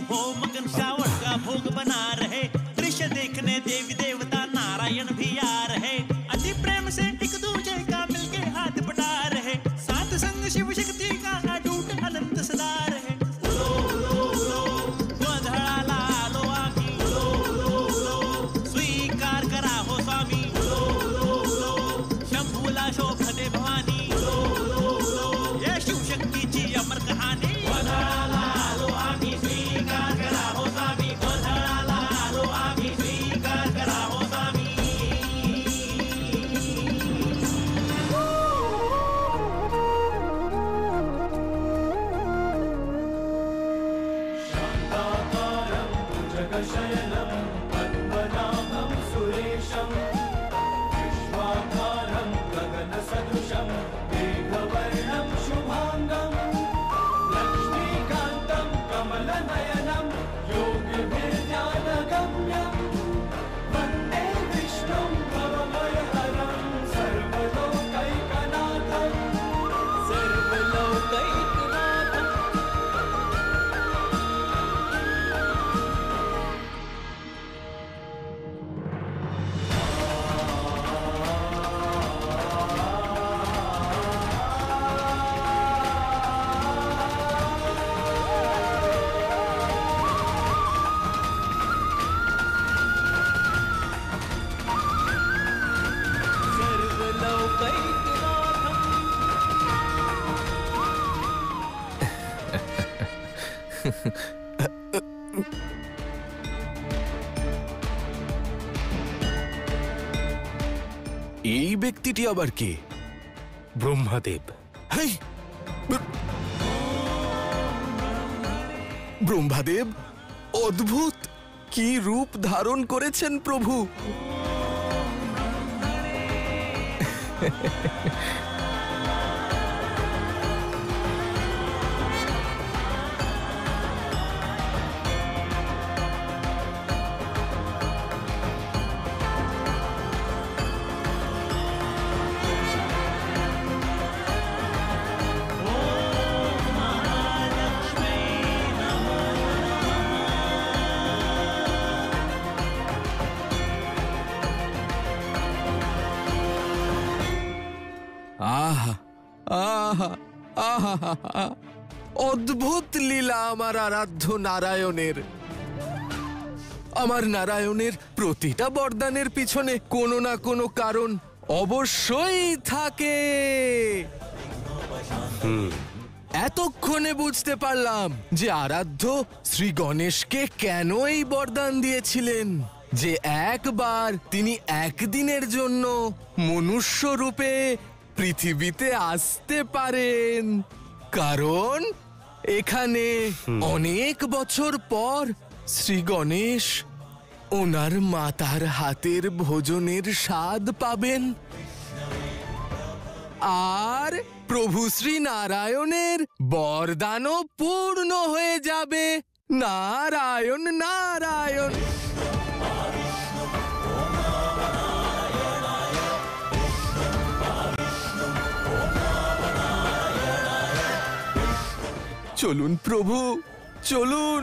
हो मगन श्रावण का भोग बना रहे, दृश्य देखने देवी देवता नारायण भी आ रहे, अति प्रेम से एक दूजे का मिलके हाथ बटा रहे, साथ संग शिव शक्ति का अटूट अनंत सदा रहे। गोधळाला आलो आम्ही, स्वीकार करा हो स्वामी, शंभूला शोभते भवानी, ये शिवशक्तीची अमर कहाणी। गोधळाला आलो आम्ही, स्वीकार करा हो स्वामी, गोधळाला आलो आम्ही, स्वीकार करा हो स्वामी। शान्ताकारं भुजगशयनं पद्मनाभं सुरेशं, विश्वाधारं गगनसदृशं मेघवर्णं शुभाङ्गं, लक्ष्मीकान्तं कमलनयनं योगिभिर्ध्यानगम्यं, वन्दे विष्णुं भवभयहरं सर्वलोकैकनाथं, सर्वलोकैकनाथम्। এই ব্যক্তিটি আবার কে? ব্রহ্মাদেব। হেই! ব্রহ্মাদেব, অদ্ভুত কি রূপ ধারণ করেছেন প্রভু। আহা আহা আহা, অদ্ভুত লীলা আমার আরাধ্য নারায়ণের। আমার নারায়ণের প্রতিটা বরদানের পিছনে কোনো না কোনো কারণ অবশ্যই থাকে। এতক্ষণে বুঝতে পারলাম যে আরাধ্য শ্রী গণেশকে কেন এই বরদান দিয়েছিলেন, যে একবার তিনি একদিনের জন্য মনুষ্য রূপে পৃথিবীতে আসতে পারেন, কারণ এখানে অনেক বছর পর শ্রী গণেশ ওনার মাতার হাতের ভোজনের স্বাদ পাবেন, আর প্রভু শ্রী নারায়ণের বরদানও পূর্ণ হয়ে যাবে। নারায়ণ নারায়ণ। চলুন প্রভু, চলুন।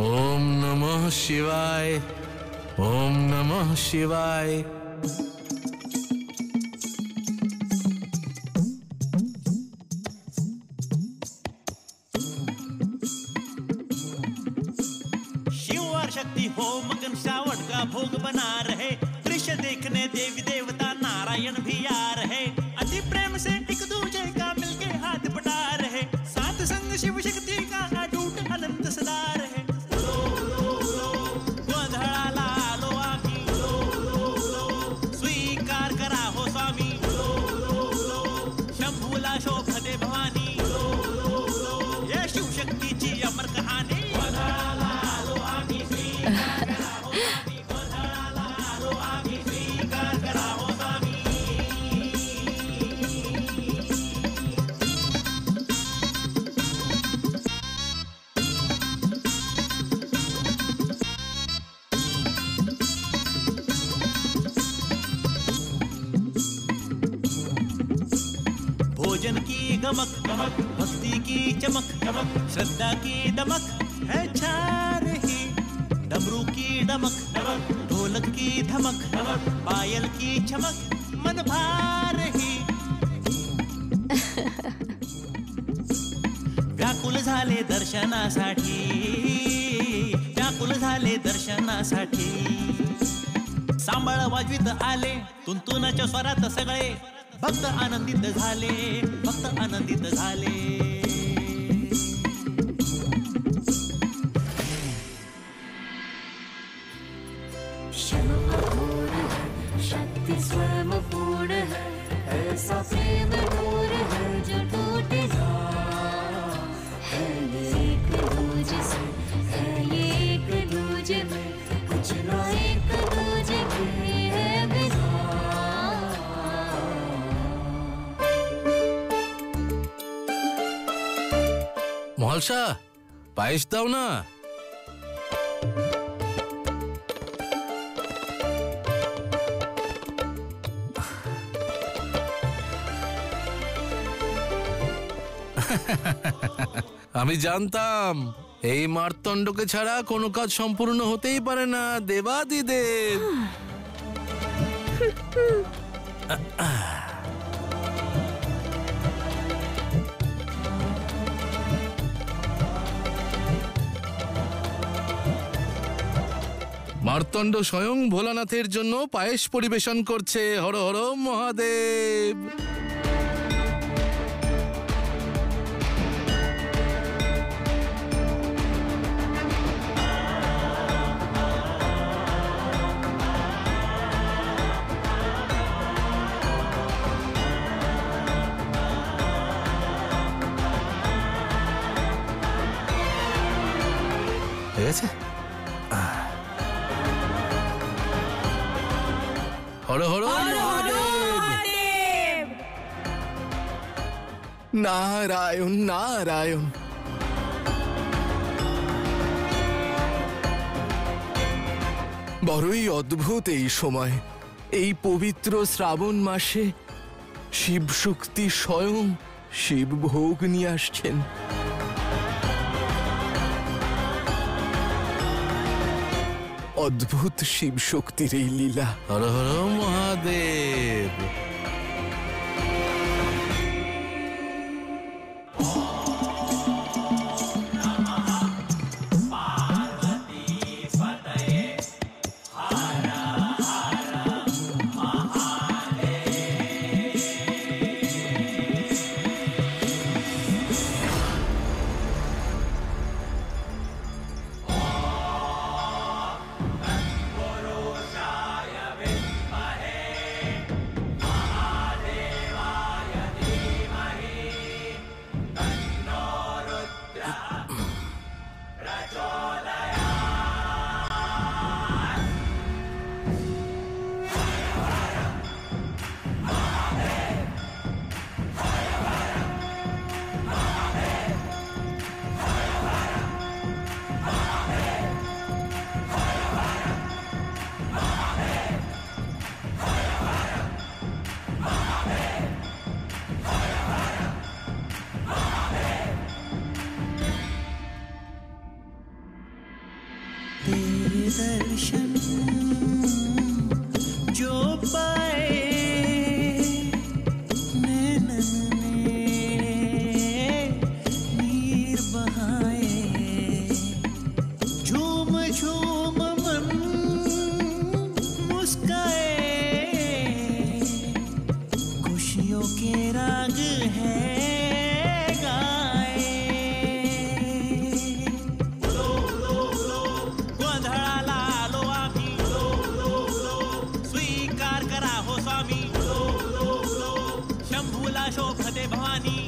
ওম নমঃ শিবায়, ওম নমঃ শিবায়। शिव और शक्ति हो मगन श्रावण का भोग बना रहे, दृश्य देखने देवी देवता नारायण भी आ रहे, अति प्रेम से एक दूजे का मिलके हाथ बटा रहे, साथ संग शिव शक्ति का अटूट अनंत सदा रहे। गोधळाला आलो आम्ही, स्वीकार करा हो स्वामी, शंभूला शोभते भवानी, ये शिवशक्तीची अमर कहाणी। गोधळाला आलो आम्ही, स्वीकार करा हो स्वामी, गोधळाला आलो आम्ही, स्वीकार करा हो स्वामी। गमक गमक, भक्ति की चमक चमक, श्रद्धा की दमक है छा रही, डमरू की डमक डमक, ढोलक की धमक धमक, पायल की चमक मन भा रही। व्याकुल झाले दर्शनासाठी, व्याकुल झाले दर्शनासाठी, सांभाळ वाजवीत आले तुंतुनाच्या स्वरात सगळे, भक्त आनंदित झाले, भक्त आनंदित झाले। शक्ति स्वयं पूर्ण है, ऐसा प्रेम दूर है जो टूट जा, है ये एक दूजे से, है ये एक दूजे में, कुछ ना एक दूजे के है बिना। মহালসা পায়েস দাও না। আমি জানতাম এই মার্তণ্ডকে ছাড়া কোনো কাজ সম্পূর্ণ হতেই পারে না দেবাদিদেব। মার্তণ্ড স্বয়ং ভোলানাথের জন্য পায়েস পরিবেশন করছে। হর হর মহাদেব। ঠিক আছে, হর হর মহাদেব। নারায়ণ নারায়ণ। বড়ই অদ্ভুত এই সময়, এই পবিত্র শ্রাবণ মাসে শিব শক্তি স্বয়ং শিব ভোগ নিয়ে আসছেন। অদ্ভুত শিব শক্তির এই লীলা। হর হর মহাদেব। तेरे दर्शन जो पाए नैनन ने नीर बहाए, झूम झूम मन मुस्काए, खुशियों के राग है शोभते भवानी,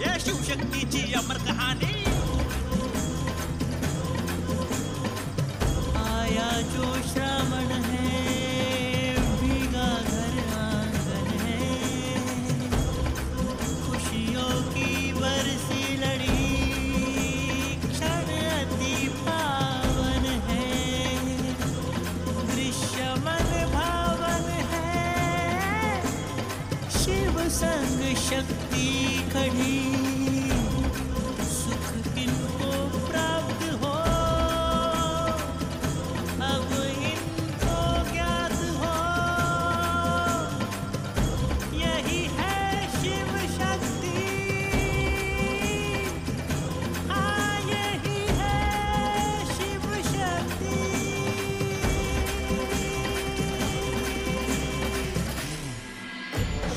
ये शिव शक्तीची अमर कहानी। आया जो श्रावण है, भीगा घर आंगन है, खुशियों की बरसी लड़ी क्षण अति पावन है, दृश्य मन भावन है, शिव संग शक्ति खड़ी सुख किनको प्राप्त हो अब इनको ज्ञात हो यही है शिव शक्ति हाँ यही है शिव शक्ति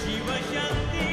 शिव शक्ति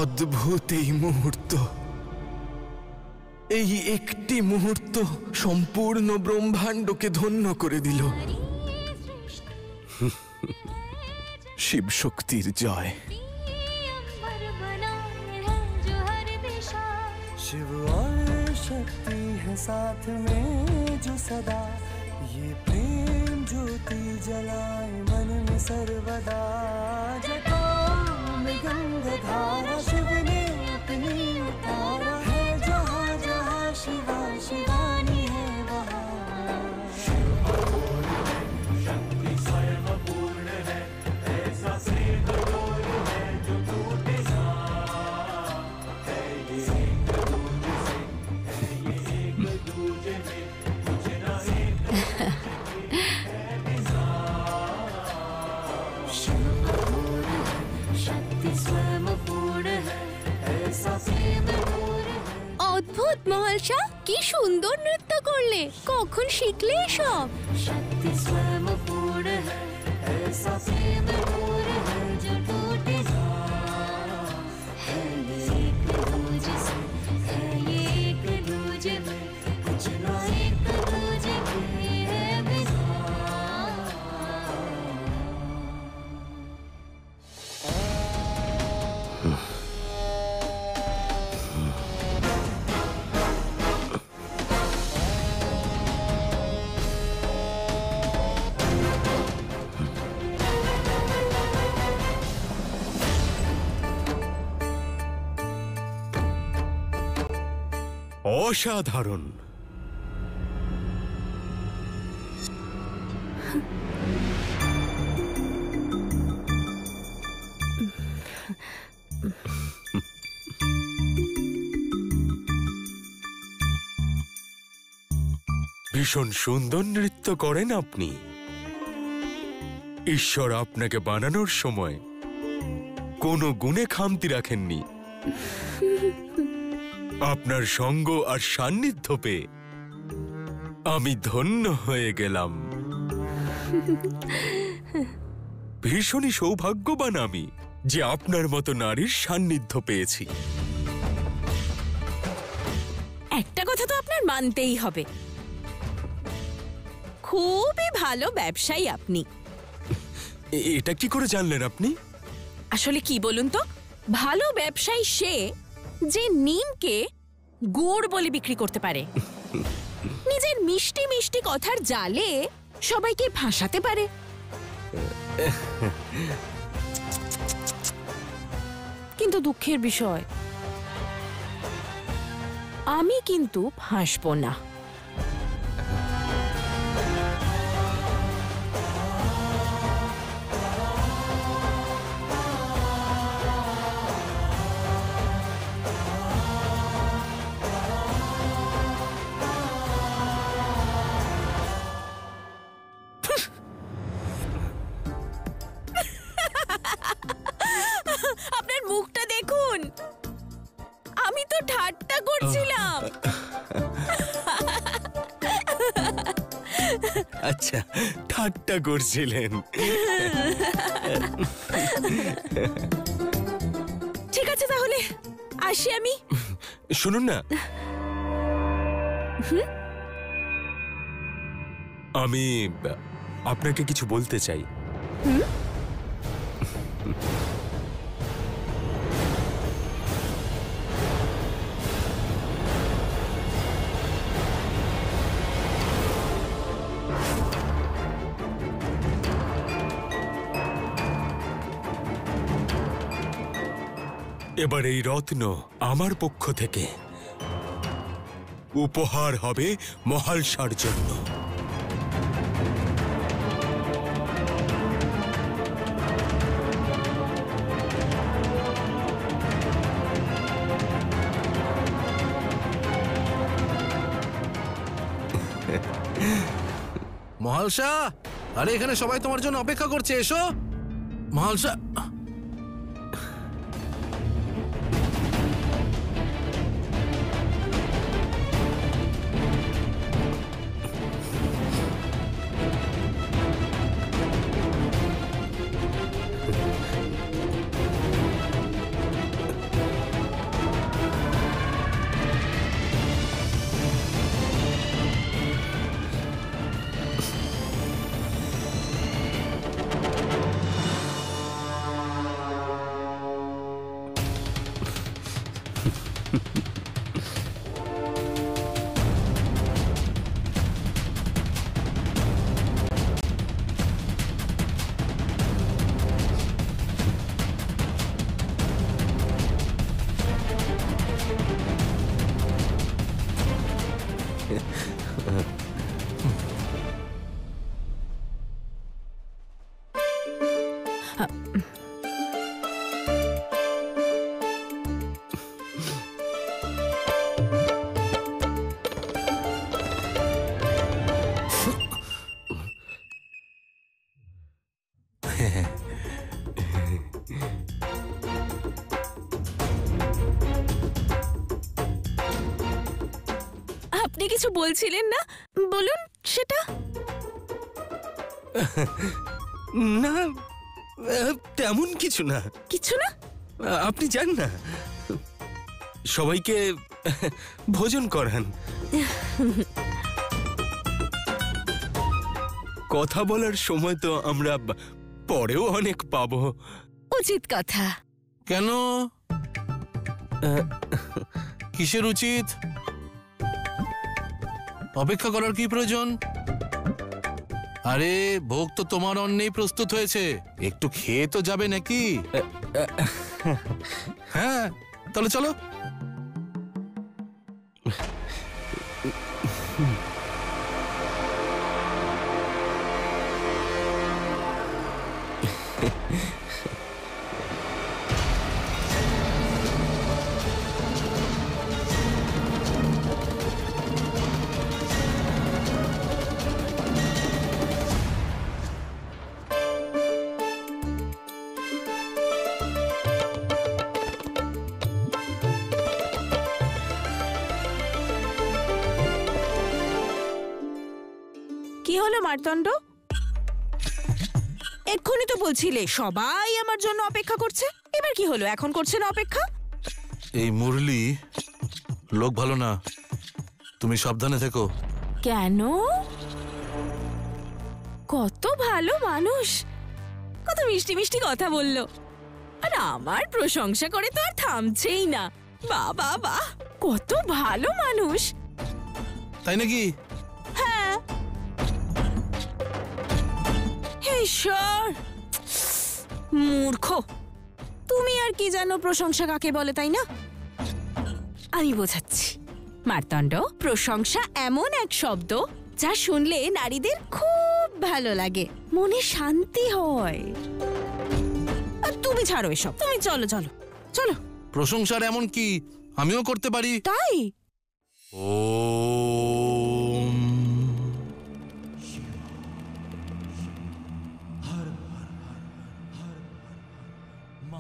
অদ্ভুত এই মুহূর্ত, এই একটি মুহূর্ত সম্পূর্ণ ব্রহ্মাণ্ডকে ধন্য করে দিল। শিব শক্তির জয়। शिव और शक्ति है साथ में जो सदा ये प्रेम ज्योति जलाए मन में सर्वदा जटाओं में गंगाधारा शिव ने अपनी उतारा है जहाँ जहाँ शिवा शिवानी है वहाँ शक्ति स्वयं पूर्ण है ऐसा प्रेम डोल है जो टूटे ना है ये एक दूजे से है ये एक दूजे में कुछ ना एक शक्ति स्वयं पूर्ण है ऐसा प्रेम पूर्ण है। অদ্ভুত মহালসা, কি সুন্দর নৃত্য করলে। কখন শিখলে সব? शक्ति स्वयं पूर्ण है ऐसा प्रेम पूर्ण है जो टूटे ना है ये एक दूजे से है ये एक दूजे में कुछ ना एक दूजे के है बिना অসাধারণ। ভীষণ সুন্দর নৃত্য করেন আপনি। ঈশ্বর আপনাকে বানানোর সময় কোনো গুণে খামতি রাখেননি। আপনার সঙ্গ আর সান্নিধ্য পেয়ে আমি ধন্য হয়ে গেলাম। ভীষণই সৌভাগ্যবান আমি যে আপনার মতো নারীর সান্নিধ্য পেয়েছি। একটা কথা তো আপনার মানতেই হবে, খুবই ভালো ব্যবসায়ী আপনি। এটা কি করে জানলেন আপনি? আসলে কি বলুন তো, ভালো ব্যবসায়ী সে যে নিমকে গুড় বলে বিক্রি করতে পারে, নিজের মিষ্টি মিষ্টি কথার জালে সবাইকে ভাসাতে পারে। কিন্তু দুঃখের বিষয়, আমি কিন্তু ভাসবো না। আপনার মুখটা দেখুন, আমি তো ঠাট্টা করছিলাম। আচ্ছা, ঠাট্টা করছিলেন। ঠিক আছে তাহলে আসি আমি। শুনুন না, আমি আপনাকে কিছু বলতে চাই। এবার এই রত্ন আমার পক্ষ থেকে উপহার হবে মহালসার জন্য। মহালসা, আরে এখানে সবাই তোমার জন্য অপেক্ষা করছে, এসো। মহালসা, আপনি কিছু বলছিলেন না, বলুন সেটা। না, তেমন কিছু না। কিছু না? আপনি যান না, সবাইকে ভোজন করান। কথা বলার সময় তো আমরা পরেও অনেক পাবো। উচিত কথা। কেন? কিসের উচিত? অপেক্ষা করার কি প্রয়োজন? আরে ভোগ তো তোমার অন্নেই প্রস্তুত হয়েছে, একটু খেয়ে তো যাবে নাকি? হ্যাঁ, তাহলে চলো। কি হলো মার্তণ্ড? এক্ষুনি তো বলছিলে সবাই আমার জন্য অপেক্ষা করছে, এবার কি হলো, এখন করছে না অপেক্ষা? এই মুরলি লোক ভালো না, তুমি সাবধানে থেকো। কেন? কত ভালো মানুষ, কত মিষ্টি মিষ্টি কথা বললো, আর আমার প্রশংসা করে তো আর থামছেই না। বাহ বাহ বাহ, কত ভালো মানুষ। তাই নাকি? হ্যাঁ। ঈশ্বর, মূর্খ তুমি, আর কি জানো প্রশংসা কাকে বলে, তাই না? আমি বোঝাচ্ছি মার্তণ্ড, প্রশংসা এমন এক শব্দ যা শুনলে নারীদের খুব ভালো লাগে, মনে শান্তি হয়। আর তুমি ছাড়ো এসব, তুমি চলো চলো চলো। প্রশংসার এমন কি আমিও করতে পারি? তাই? ওম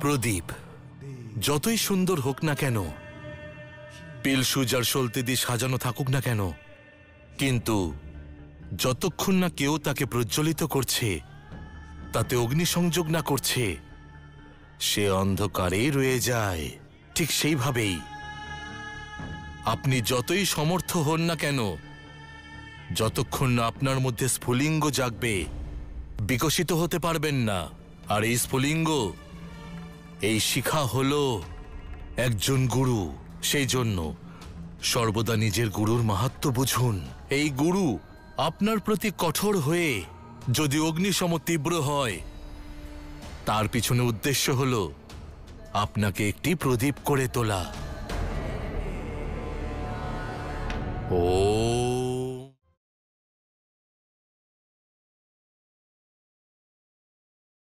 প্রদীপ যতই সুন্দর হোক না কেন, পিলসুজ আর সলতে দিয়ে সাজানো থাকুক না কেন, কিন্তু যতক্ষণ না কেউ তাকে প্রজ্বলিত করছে, তাতে অগ্নিসংযোগ না করছে, সে অন্ধকারেই রয়ে যায়। ঠিক সেইভাবেই আপনি যতই সমর্থ হন না কেন, যতক্ষণ না আপনার মধ্যে স্ফুলিঙ্গ জাগবে, বিকশিত হতে পারবেন না। আর এই স্ফুলিঙ্গ, এই শিখা হলো একজন গুরু। সেই জন্য সর্বদা নিজের গুরুর মাহাত্ম্য বুঝুন। এই গুরু আপনার প্রতি কঠোর হয়ে যদি অগ্নিসম তীব্র হয়, তার পিছনে উদ্দেশ্য হলো আপনাকে একটি প্রদীপ করে তোলা। ও